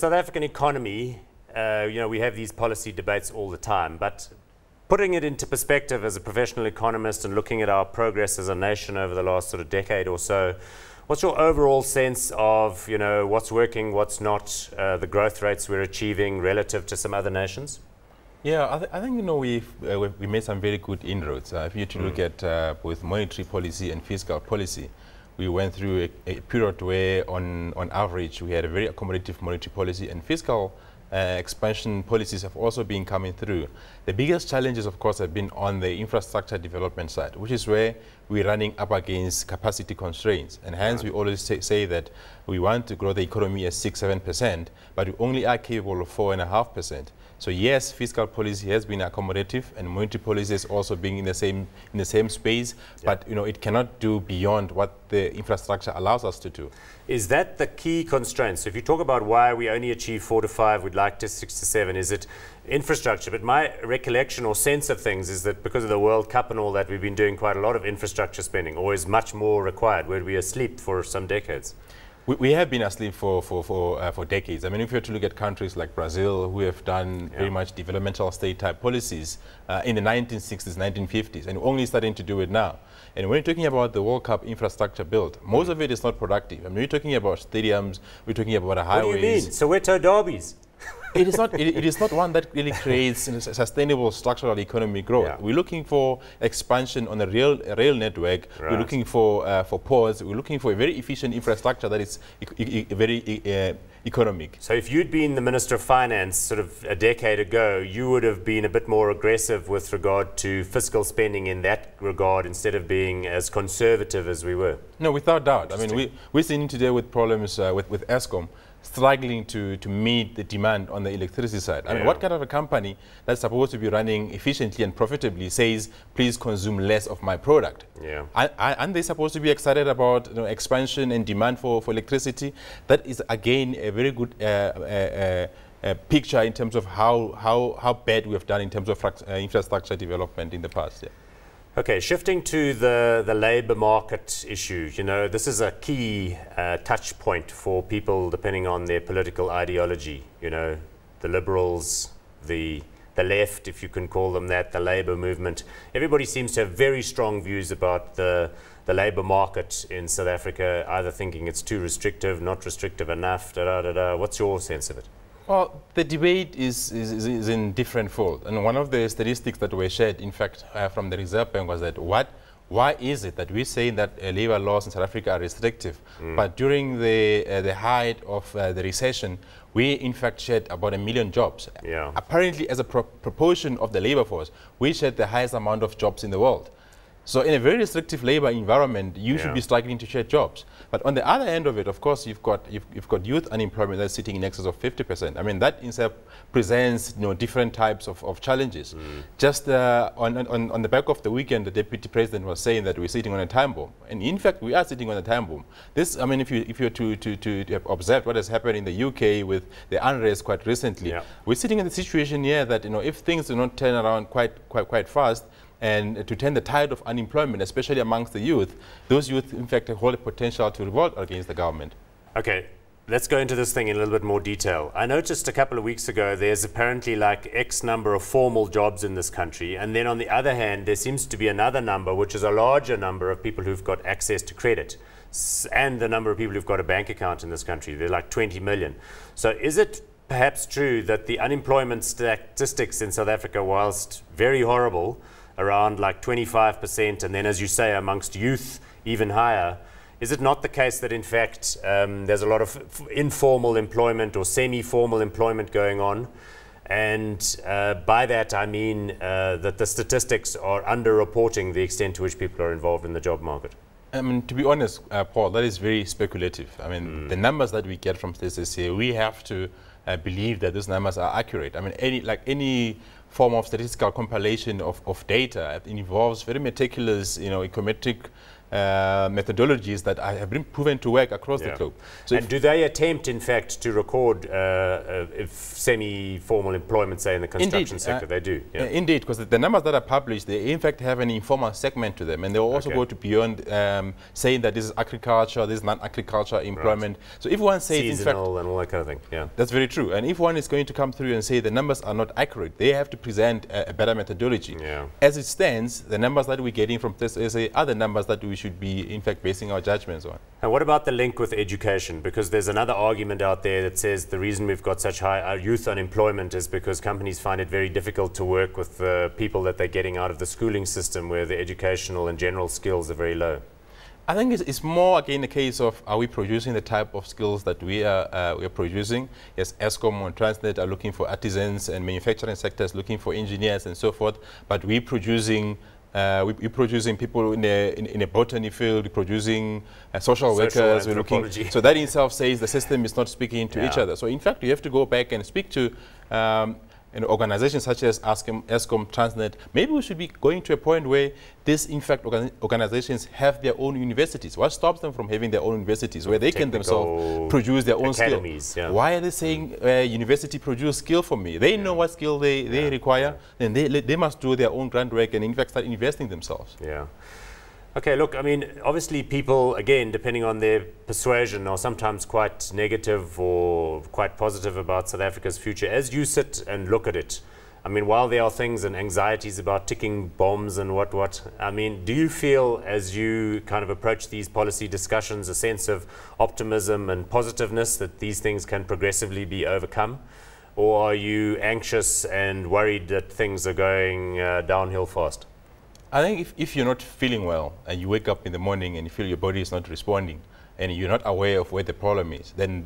South African economy, we have these policy debates all the time, but putting it into perspective as a professional economist and looking at our progress as a nation over the last sort of decade or so, what's your overall sense of, what's working, what's not, the growth rates we're achieving relative to some other nations? Yeah, I think we made some very good inroads. If you to look at both monetary policy and fiscal policy, we went through a period where, on average, we had a very accommodative monetary policy, and fiscal expansion policies have also been coming through. The biggest challenges, of course, have been on the infrastructure development side, which is where we're running up against capacity constraints. And hence, we always say that we want to grow the economy at 6–7%, but we only are capable of 4.5%. So yes, fiscal policy has been accommodative, and monetary policy is also being in the same space, but it cannot do beyond what the infrastructure allows us to do. Is that the key constraint? So if you talk about why we only achieve 4 to 5, we'd like to 6 to 7, is it infrastructure? But my recollection or sense of things is that because of the World Cup and all that, we've been doing quite a lot of infrastructure spending, or is much more required? Were we asleep for some decades? We have been asleep for decades. I mean, if you were to look at countries like Brazil, who have done very much developmental state type policies in the 1960s, 1950s, and only starting to do it now. And when you're talking about the World Cup infrastructure build, most of it is not productive. I mean, we're talking about stadiums, we're talking about highways. What do you mean? Soweto derbies? It is not one that really creates sustainable structural economic growth. Yeah. We're looking for expansion on a rail network. Right. We're looking for ports. We're looking for a very efficient infrastructure that is very economic. So if you'd been the Minister of Finance sort of a decade ago, you would have been a bit more aggressive with regard to fiscal spending in that regard instead of being as conservative as we were. No, without doubt. I mean, we're sitting today with problems with Eskom, struggling to meet the demand on the electricity side. I mean, what kind of a company that's supposed to be running efficiently and profitably says, please consume less of my product? Yeah. Aren't they supposed to be excited about expansion and demand for electricity? That is, again, a very good picture in terms of how bad we have done in terms of infrastructure development in the past. Yeah. Okay, shifting to the labour market issue, this is a key touch point for people depending on their political ideology. The Liberals, the left, if you can call them that, the labour movement. Everybody seems to have very strong views about the labour market in South Africa, either thinking it's too restrictive, not restrictive enough, What's your sense of it? Well, the debate is in different fold. And one of the statistics that were shared, in fact, from the Reserve Bank was that why is it that we say that labor laws in South Africa are restrictive, but during the height of the recession, we in fact shed about 1 million jobs. Yeah. Apparently, as a proportion of the labor force, we shed the highest amount of jobs in the world. So in a very restrictive labor environment, you should be struggling to shed jobs. But on the other end of it, of course, you've got youth unemployment that's sitting in excess of 50%. I mean, that in itself presents different types of challenges. Just on the back of the weekend, the Deputy President was saying that we're sitting on a time bomb, and in fact, we are sitting on a time bomb. This, I mean, if you're to observe what has happened in the UK with the unrest quite recently, we're sitting in the situation here that if things do not turn around quite fast, and to turn the tide of unemployment, especially amongst the youth, those youth, in fact, hold a potential to revolt against the government. Okay, let's go into this thing in a little bit more detail. I noticed a couple of weeks ago there's apparently like X number of formal jobs in this country, and then on the other hand, there seems to be another number, which is a larger number of people who've got access to credit, and the number of people who've got a bank account in this country. They're like 20 million. So is it perhaps true that the unemployment statistics in South Africa, whilst very horrible, around like 25%, and then, as you say, amongst youth even higher, is it not the case that in fact there's a lot of informal employment or semi-formal employment going on, and by that I mean that the statistics are underreporting the extent to which people are involved in the job market? I mean, to be honest, Paul, that is very speculative. I mean, the numbers that we get from statistics here, we have to believe that those numbers are accurate. I mean, any form of statistical compilation of data, it involves very meticulous, econometric methodologies that have been proven to work across the globe. So and do they attempt, in fact, to record if semi-formal employment, say, in the construction sector? They do. Indeed, because the numbers that are published, they in fact have an informal segment to them, and they will also go to beyond saying that this is agriculture, this is non-agriculture employment. So if one says, seasonal, in fact, and all that kind of thing. That's very true. And if one is going to come through and say the numbers are not accurate, they have to present a better methodology. As it stands, the numbers that we're getting from this SA are the numbers that we should be, in fact, basing our judgments on. And what about the link with education? Because there's another argument out there that says the reason we've got such high youth unemployment is because companies find it very difficult to work with the people that they're getting out of the schooling system, where the educational and general skills are very low. I think it's more, again, a case of, are we producing the type of skills that we are producing? Yes, Eskom and Transnet are looking for artisans, and manufacturing sectors looking for engineers and so forth, but we're producing people in a botany field, producing social workers. We're looking, so that in itself says the system is not speaking to each other. So in fact, you have to go back and speak to organizations such as Eskom, Transnet. Maybe we should be going to a point where these, in fact, organizations have their own universities. What stops them from having their own universities where they can themselves produce their own skill? Why are they saying university produce skill for me? They know what skill they require, and they must do their own grunt work and in fact start investing themselves. Okay, look, I mean, obviously people, again, depending on their persuasion, are sometimes quite negative or quite positive about South Africa's future. As you sit and look at it, I mean, while there are things and anxieties about ticking bombs and what, I mean, do you feel, as you kind of approach these policy discussions, a sense of optimism and positiveness that these things can progressively be overcome? Or are you anxious and worried that things are going downhill fast? I think if you're not feeling well and you wake up in the morning and you feel your body is not responding and you're not aware of where the problem is, then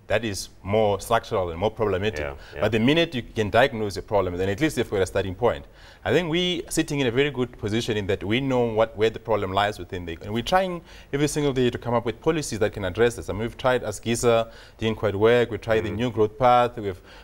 that is more structural and more problematic. But the minute you can diagnose a problem, then at least you've got a starting point. I think we are sitting in a very good position in that we know where the problem lies within and we're trying every single day to come up with policies that can address this. I mean, we've tried as GISA, didn't quite work. We tried the new growth path.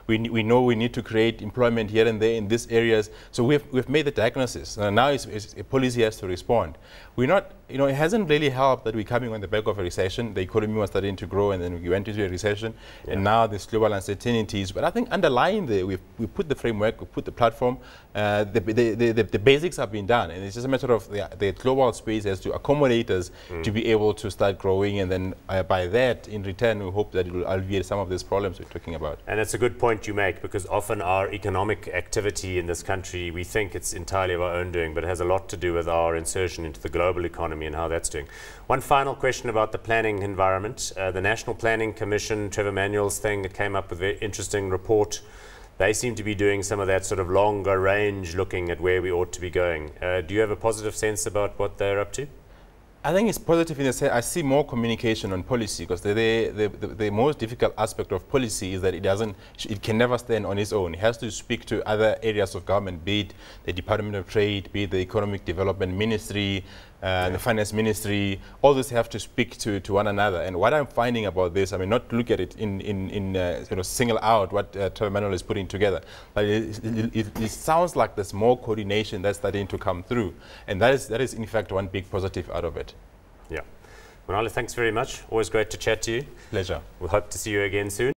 We know we need to create employment here and there in these areas. So we've made the diagnosis. Now a policy has to respond. We're not, it hasn't really helped that we're coming on the back of a recession. The economy was starting to grow and then we went into a recession. And now there's global uncertainties. But I think underlying there, we put the framework, we put the platform, the basics have been done. And it's just a matter of the global space has to accommodate us to be able to start growing. And then by that, in return, we hope that it will alleviate some of these problems we're talking about. And it's a good point you make, because often our economic activity in this country, we think it's entirely of our own doing, but it has a lot to do with our insertion into the global economy and how that's doing. One final question about the planning environment. The National Planning Commission, Trevor Manuel's thing, it came up with an interesting report. They seem to be doing some of that sort of longer range looking at where we ought to be going. Do you have a positive sense about what they're up to? I think it's positive in the sense I see more communication on policy, because the most difficult aspect of policy is that it can never stand on its own. It has to speak to other areas of government, be it the Department of Trade, be it the Economic Development Ministry, the Finance Ministry. All these have to speak to one another. And what I'm finding about this, I mean, not to look at it in single out what Trevor Manuel is putting together, but it sounds like there's more coordination that's starting to come through, and that is in fact one big positive out of it. Yeah. Monale, thanks very much. Always great to chat to you. Pleasure. We'll hope to see you again soon.